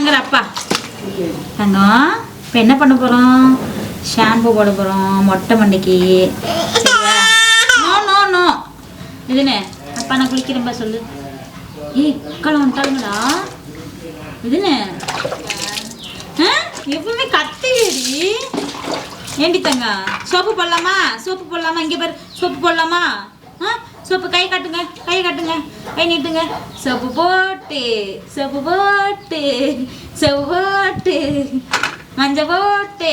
வாங்குற அப்பா தங்கம். இப்போ என்ன பண்ண போகிறோம்? ஷாம்பு போட போகிறோம் மொட்டை மண்டைக்கு. சரியா? நோ நோ நோ இதுன்னு அப்பா நான் குளிக்கிறேன்பா சொல்லு. ஏய் அக்கால வந்துட்டாளுங்கடா. இதுன்னு எப்பவுமே கத்துவேடி. ஏண்டி தங்க சோப்பு போடலாமா? சோப்பு போடலாமா? இங்கே பாரு சோப்பு போடலாமா? சோப்பு கை காட்டுங்க, கை காட்டுங்க, கை நீட்டுங்க. சோப்பு போட்டு சோப்பு போட்டு சோப்பு போட்டு மஞ்சள் போட்டு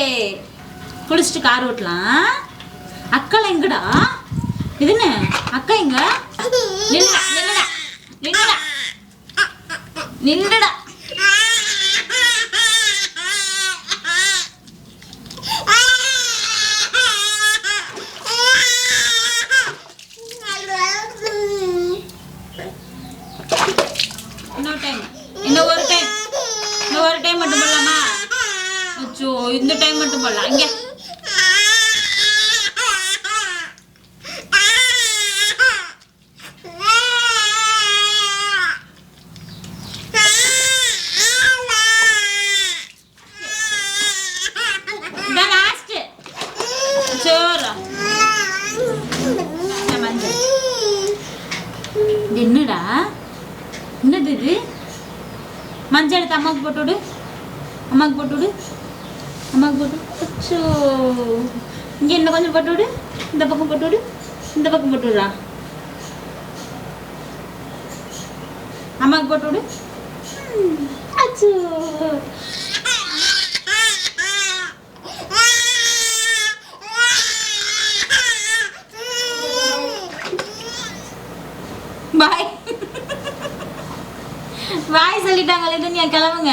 குளிச்சுட்டு கார் ஓட்டலாம். அக்காலாம் எங்கடா? இதுன்னு அக்கா எங்க? நில்லுடா நில்லுடா நில்லுடா நில்லுடா. இன்னும் ஒரு டைம் மட்டும் போடலாமா? அச்சோ இந்த டைம் மட்டும் போடலாம். இங்க லாஸ்ட் சோறா மஞ்சள். என்னடா என்னது இது? மஞ்சள் எடுத்து அம்மாவுக்கு போட்டு விடு, அம்மாவுக்கு போட்டு விடு, அம்மாவுக்கு போட்டு விடு. ஸோ இங்கே இன்னும் கொஞ்சம் போட்டு விடு, இந்த பக்கம் போட்டு விடு, இந்த பக்கம் போட்டு விடுறா. அம்மாவுக்கு போட்டு விடு. அச்சோ பாய் பாய் சொல்லிட்டாங்களே. நீ கிளம்புங்க.